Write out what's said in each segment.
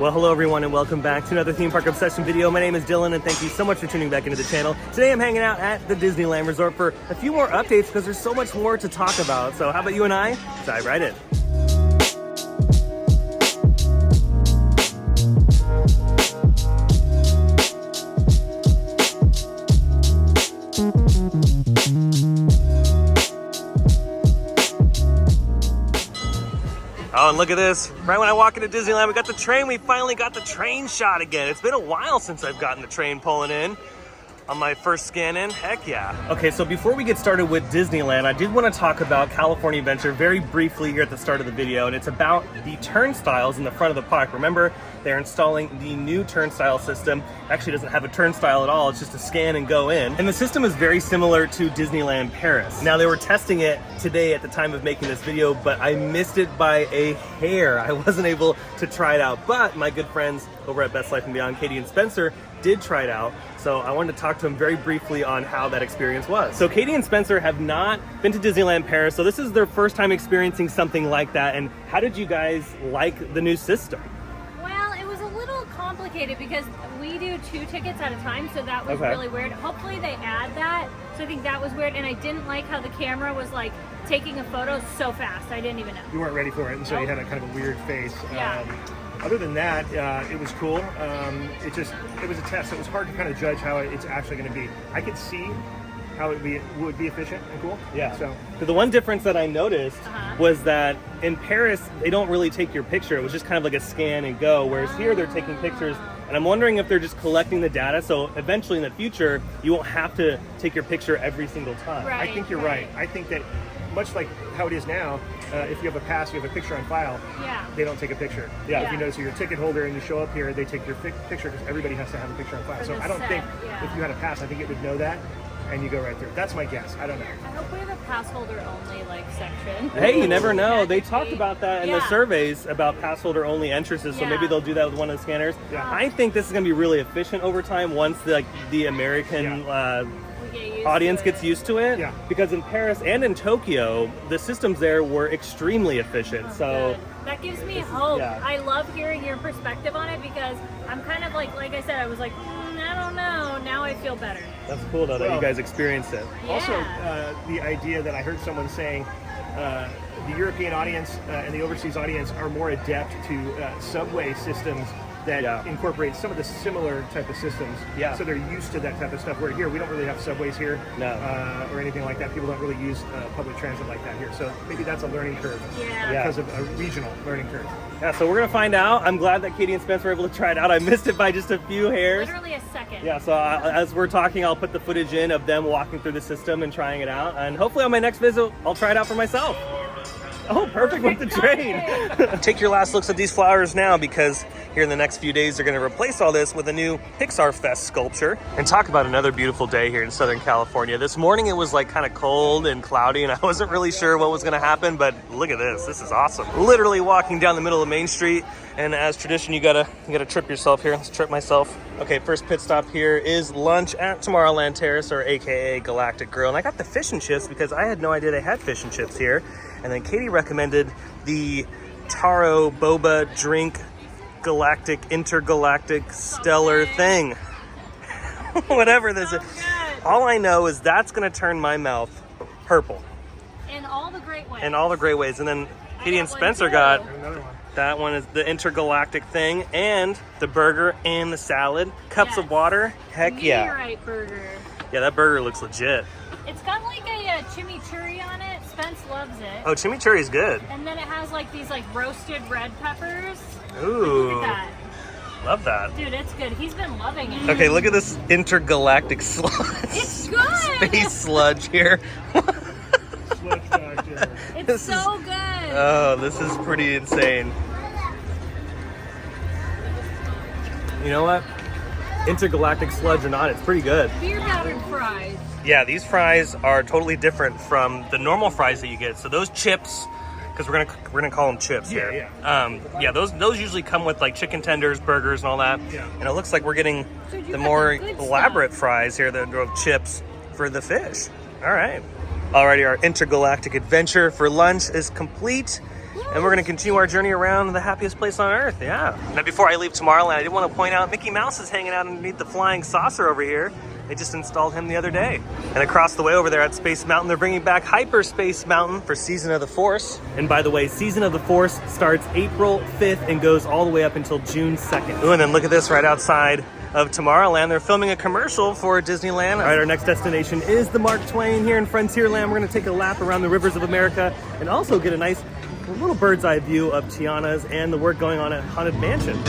Well, hello everyone and welcome back to another theme park obsession video. My name is Dylan and thank you so much for tuning back into the channel. Today I'm hanging out at the Disneyland Resort for a few more updates because there's so much more to talk about. So how about you and I dive right in. Oh, and look at this. Right when I walk into Disneyland, we got the train. We finally got the train shot again. It's been a while since I've gotten the train pulling in on my first scan in. Heck yeah. Okay, so before we get started with Disneyland, I did want to talk about California Adventure very briefly here at the start of the video, and it's about the turnstiles in the front of the park. Remember, they're installing the new turnstile system. It actually doesn't have a turnstile at all. It's just a scan and go in. And the system is very similar to Disneyland Paris. Now, they were testing it today at the time of making this video, but I missed it by a hair. I wasn't able to try it out, but my good friends over at Best Life and Beyond, Katie and Spencer, did try it out. So I wanted to talk to them very briefly on how that experience was. So Katie and Spencer have not been to Disneyland Paris, so this is their first time experiencing something like that. And how did you guys like the new system? Well, it was a little complicated because we do 2 tickets at a time, so that was really weird. Hopefully they add that. So I think that was weird, and I didn't like how the camera was like taking a photo so fast. I didn't even know. You weren't ready for it, and so you had a kind of a weird face. Yeah. Other than that, it was cool. It was a test. So it was hard to kind of judge how it's actually going to be. I could see how it would be efficient and cool. Yeah. So the one difference that I noticed was that in Paris, they don't really take your picture. It was just kind of like a scan and go, whereas here they're taking pictures. And I'm wondering if they're just collecting the data, so eventually in the future, you won't have to take your picture every single time. Right, I think you're right. I think that much like how it is now, if you have a pass, you have a picture on file, they don't take a picture. If you notice you're a ticket holder and you show up here, they take your picture because everybody has to have a picture on file. So I don't think if you had a pass, I think it would know that and you go right through. That's my guess. I don't know. I hope we have a pass holder only like section. Hey, you never know. They talked about that in the surveys about pass holder only entrances, so maybe they'll do that with one of the scanners. I think this is going to be really efficient over time once the American audience gets used to it. Because in Paris and in Tokyo, the systems there were extremely efficient. So that gives me hope. I love hearing your perspective on it because I'm kind of like I said, I was like, I don't know. Now I feel better. That's cool though that you guys experienced it. Also, the idea that I heard someone saying the European audience and the overseas audience are more adept to subway systems that incorporate some of the similar type of systems. So they're used to that type of stuff. Where here, we don't really have subways here or anything like that. People don't really use public transit like that here. So maybe that's a learning curve because of a regional learning curve. Yeah, so we're going to find out. I'm glad that Katie and Spencer were able to try it out. I missed it by just a few hairs. Literally a second. Yeah, so as we're talking, I'll put the footage in of them walking through the system and trying it out. And hopefully on my next visit, I'll try it out for myself. Oh, perfect with the train. Take your last looks at these flowers now because here in the next few days, they're going to replace all this with a new Pixar Fest sculpture. And talk about another beautiful day here in Southern California. This morning, it was like kind of cold and cloudy and I wasn't really sure what was going to happen, but look at this. This is awesome. Literally walking down the middle of Main Street. And as tradition, you gotta trip yourself here. Let's trip myself. Okay, first pit stop here is lunch at Tomorrowland Terrace, or AKA Galactic Grill. And I got the fish and chips because I had no idea they had fish and chips here. And then Katie recommended the taro boba drink galactic intergalactic stellar thing. Whatever this is. All I know is that's gonna turn my mouth purple. In all the great ways. In all the great ways. And then Katie and Spencer got that one is the intergalactic thing, and the burger and the salad. Cups of water. Heck yeah. Meteorite burger. Yeah, that burger looks legit. It's got like a chimichurri on it. Spence loves it. Oh, chimichurri is good. And then it has like these like roasted red peppers. Ooh. Look at that. Love that. Dude, it's good. He's been loving it. Okay, look at this intergalactic sludge. It's good. Space sludge here. It's so good. Oh, this is pretty insane. You know what? Intergalactic sludge or not, it's pretty good. Beer battered fries. Yeah, these fries are totally different from the normal fries that you get. So those chips, because we're gonna call them chips here. Those usually come with like chicken tenders, burgers, and all that. And it looks like we're getting the more elaborate fries here that are chips for the fish. All right. Alrighty, our intergalactic adventure for lunch is complete. And we're gonna continue our journey around the happiest place on earth, yeah. Now before I leave Tomorrowland, I did want to point out Mickey Mouse is hanging out underneath the flying saucer over here. They just installed him the other day. And across the way over there at Space Mountain, they're bringing back Hyperspace Mountain for Season of the Force. And by the way, Season of the Force starts April 5th and goes all the way up until June 2nd. Ooh, and then look at this right outside of Tomorrowland. They're filming a commercial for Disneyland. All right, our next destination is the Mark Twain here in Frontierland. We're gonna take a lap around the rivers of America and also get a nice little bird's eye view of Tiana's and the work going on at Haunted Mansion.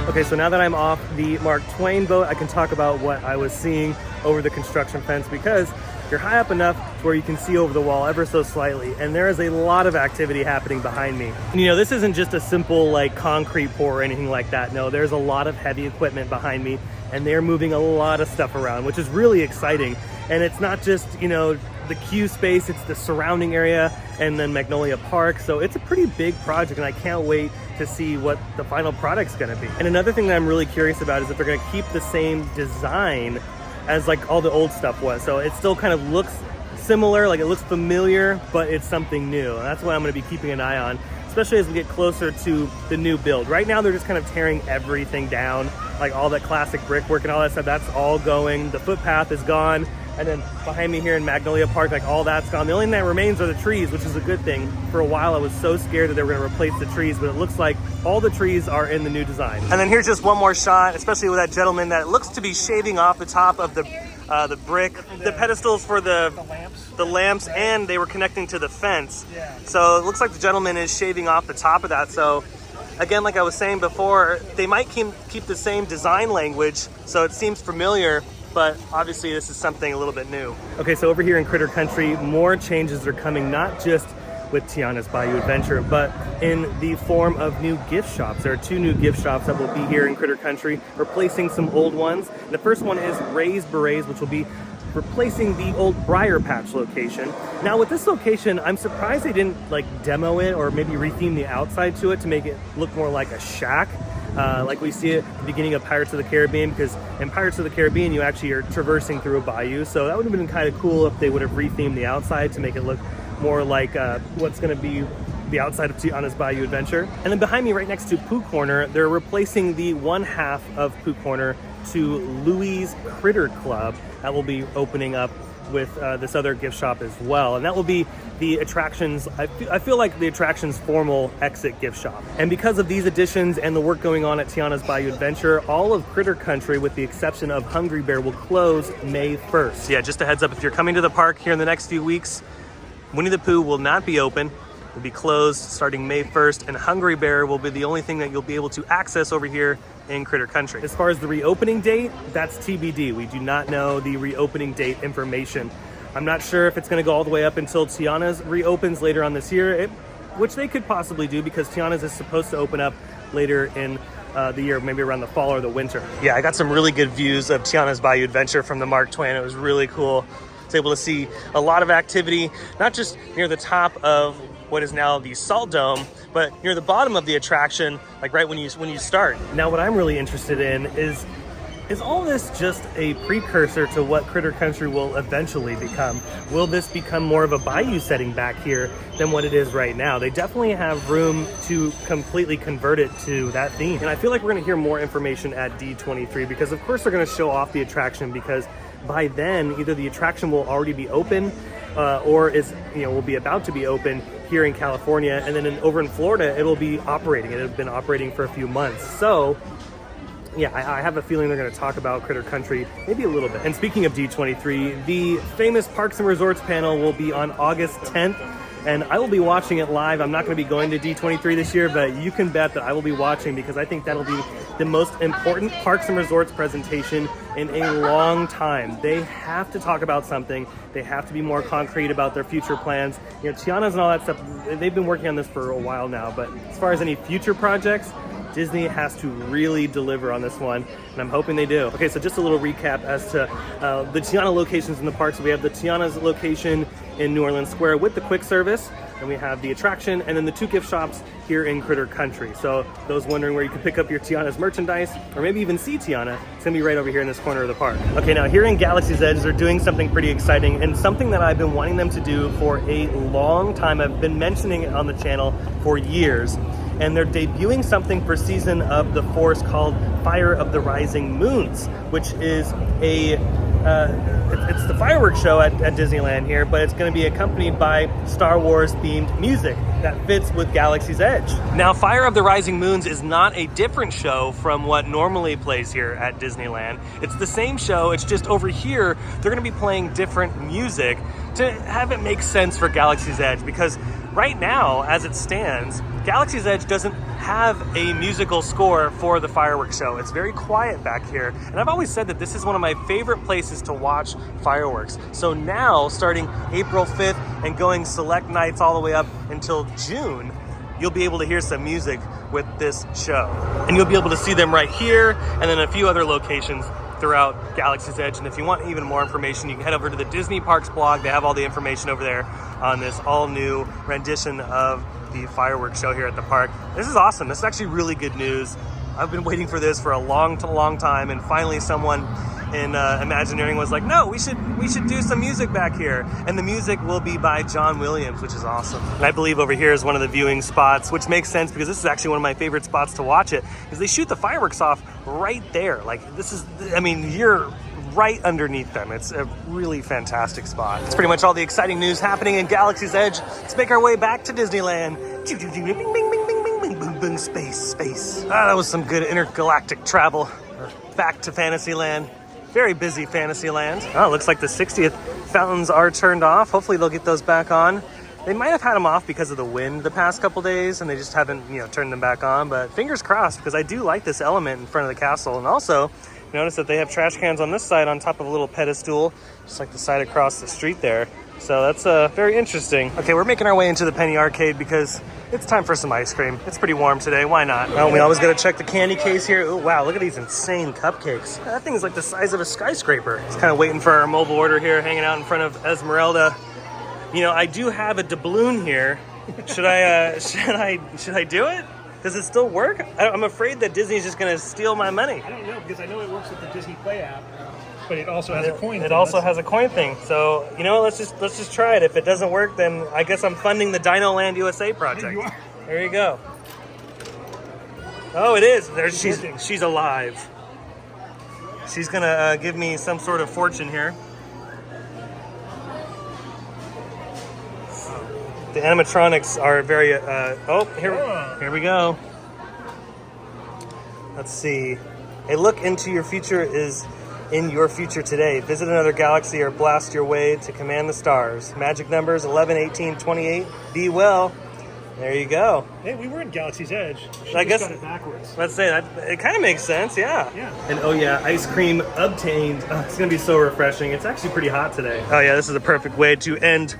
Okay, so now that I'm off the Mark Twain boat, I can talk about what I was seeing over the construction fence, because you're high up enough to where you can see over the wall ever so slightly, and there is a lot of activity happening behind me. And you know, this isn't just a simple like concrete pour or anything like that. No, there's a lot of heavy equipment behind me, and they're moving a lot of stuff around, which is really exciting. And it's not just, you know, the queue space, it's the surrounding area and then Magnolia Park. So it's a pretty big project, and I can't wait to see what the final product's gonna be. And another thing that I'm really curious about is if they're gonna keep the same design as like all the old stuff was. So it still kind of looks similar, like it looks familiar, but it's something new. And that's what I'm gonna be keeping an eye on, especially as we get closer to the new build. Right now, they're just kind of tearing everything down, like all that classic brickwork and all that stuff, that's all going. The footpath is gone. And then behind me here in Magnolia Park, like all that's gone. The only thing that remains are the trees, which is a good thing. For a while, I was so scared that they were gonna replace the trees, but it looks like all the trees are in the new design. And then here's just one more shot, especially with that gentleman that looks to be shaving off the top of the brick, the pedestals for the lamps, and they were connecting to the fence. Yeah. So it looks like the gentleman is shaving off the top of that. So again, like I was saying before, they might keep the same design language, so it seems familiar, but obviously this is something a little bit new. Okay, so over here in Critter Country, more changes are coming, not just with Tiana's Bayou Adventure, but in the form of new gift shops. There are 2 new gift shops that will be here in Critter Country, replacing some old ones. The first one is Ray's Berets, which will be replacing the old Briar Patch location. Now with this location, I'm surprised they didn't like demo it or maybe retheme the outside to it to make it look more like a shack. Like we see it at the beginning of Pirates of the Caribbean, because in Pirates of the Caribbean, you actually are traversing through a bayou. So that would have been kind of cool if they would have rethemed the outside to make it look more like what's going to be the outside of Tiana's Bayou Adventure. And then behind me, right next to Pooh Corner, they're replacing the one half of Pooh Corner to Louie's Critter Club. That will be opening up with this other gift shop as well, and that will be the attractions. I feel like the attractions formal exit gift shop. And because of these additions and the work going on at Tiana's Bayou Adventure, all of Critter Country, with the exception of Hungry Bear, will close May 1st. Yeah, just a heads up, if you're coming to the park here in the next few weeks, Winnie the Pooh will not be open. Will be closed starting May 1st, and Hungry Bear will be the only thing that you'll be able to access over here in Critter Country. As far as the reopening date, that's TBD. We do not know the reopening date information. I'm not sure if it's going to go all the way up until Tiana's reopens later on this year, which they could possibly do, because Tiana's is supposed to open up later in the year, maybe around the fall or the winter. Yeah, I got some really good views of Tiana's Bayou Adventure from the Mark Twain. It was really cool. I was able to see a lot of activity, not just near the top of what is now the Salt Dome, but near the bottom of the attraction, like right when you start. Now what I'm really interested in is all this just a precursor to what Critter Country will eventually become? Will this become more of a bayou setting back here than what it is right now? They definitely have room to completely convert it to that theme. And I feel like we're gonna hear more information at D23, because of course they're gonna show off the attraction, because by then either the attraction will already be open or will be about to be open here in California, and then over in Florida, it'll be operating. It has been operating for a few months. So yeah, I have a feeling they're going to talk about Critter Country maybe a little bit. And speaking of D23, the famous Parks and Resorts panel will be on August 10th. And I will be watching it live. I'm not going to be going to D23 this year, but you can bet that I will be watching because I think that'll be the most important Parks and Resorts presentation in a long time. They have to talk about something. They have to be more concrete about their future plans. You know, Tiana's and all that stuff, they've been working on this for a while now, but as far as any future projects, Disney has to really deliver on this one, and I'm hoping they do. Okay, so just a little recap as to the Tiana locations in the parks. We have the Tiana's location in New Orleans Square with the quick service, and we have the attraction, and then the 2 gift shops here in Critter Country. So those wondering where you can pick up your Tiana's merchandise, or maybe even see Tiana, it's gonna be right over here in this corner of the park. Okay, now here in Galaxy's Edge, they're doing something pretty exciting, and something that I've been wanting them to do for a long time. I've been mentioning it on the channel for years. And they're debuting something for Season of the Force called Fire of the Rising Moons, which is it's the fireworks show at Disneyland here, but it's going to be accompanied by Star Wars themed music that fits with Galaxy's Edge. Now, Fire of the Rising Moons is not a different show from what normally plays here at Disneyland. It's the same show, it's just over here, they're going to be playing different music to have it make sense for Galaxy's Edge, because right now, as it stands, Galaxy's Edge doesn't have a musical score for the fireworks show. It's very quiet back here, and I've always said that this is one of my favorite places to watch fireworks. So now, starting April 5th and going select nights all the way up until June, you'll be able to hear some music with this show. And you'll be able to see them right here, and then a few other locations throughout Galaxy's Edge. And if you want even more information, you can head over to the Disney Parks blog. They have all the information over there on this all-new rendition of the fireworks show here at the park. This is awesome. This is actually really good news. I've been waiting for this for a long time, and finally someone in Imagineering was like, no, we should do some music back here. And the music will be by John Williams, which is awesome. And I believe over here is one of the viewing spots, which makes sense because this is actually one of my favorite spots to watch it, because they shoot the fireworks off right there. Like, this is, I mean, you're right underneath them. It's a really fantastic spot. It's pretty much all the exciting news happening in Galaxy's Edge. Let's make our way back to Disneyland. Bing, bing, bing, bing, bing, bing, bing, boom, boom, space. Ah, that was some good intergalactic travel. Back to Fantasyland. Very busy Fantasyland. Oh, it looks like the 60th fountains are turned off. Hopefully they'll get those back on. They might have had them off because of the wind the past couple days, and they just haven't, turned them back on. But fingers crossed, because I do like this element in front of the castle. And also, notice that they have trash cans on this side on top of a little pedestal, just like the side across the street there. So that's very interesting. Okay, we're making our way into the Penny Arcade because it's time for some ice cream. It's pretty warm today, why not? Oh, we always gotta check the candy case here. Oh wow, look at these insane cupcakes. That thing is like the size of a skyscraper. Just kind of waiting for our mobile order here, hanging out in front of Esmeralda. I do have a doubloon here. Should I do it? Does it still work? I'm afraid that Disney's just gonna steal my money. I don't know, because I know it works with the Disney Play app, but it also has a coin thing. It also has a coin thing. So, let's just try it. If it doesn't work, then I guess I'm funding the Dino Land USA project. There you go. Oh, it is. She's alive. She's gonna give me some sort of fortune here. The animatronics are very, here we go. Let's see. A look into your future is in your future today. Visit another galaxy or blast your way to command the stars. Magic numbers 11, 18, 28. Be well. There you go. Hey, we were in Galaxy's Edge. I guess got it backwards. Let's say that it kind of makes sense, yeah. Yeah. And oh yeah, ice cream obtained. Oh, it's gonna be so refreshing. It's actually pretty hot today. Oh yeah, this is a perfect way to end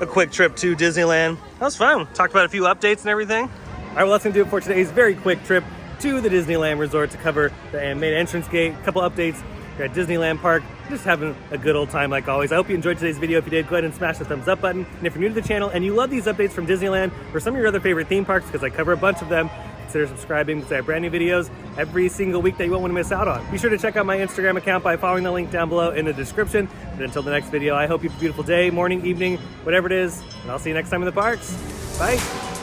a quick trip to Disneyland. That was fun. Talked about a few updates and everything. All right, well, that's gonna do it for today's very quick trip to the Disneyland Resort to cover the main entrance gate, a couple updates here at Disneyland Park. Just having a good old time like always. I hope you enjoyed today's video. If you did, go ahead and smash the thumbs up button. And if you're new to the channel and you love these updates from Disneyland or some of your other favorite theme parks, because I cover a bunch of them, consider subscribing because I have brand new videos every single week that you won't want to miss out on. Be sure to check out my Instagram account by following the link down below in the description. But until the next video, I hope you have a beautiful day, morning, evening, whatever it is, and I'll see you next time in the parks. Bye.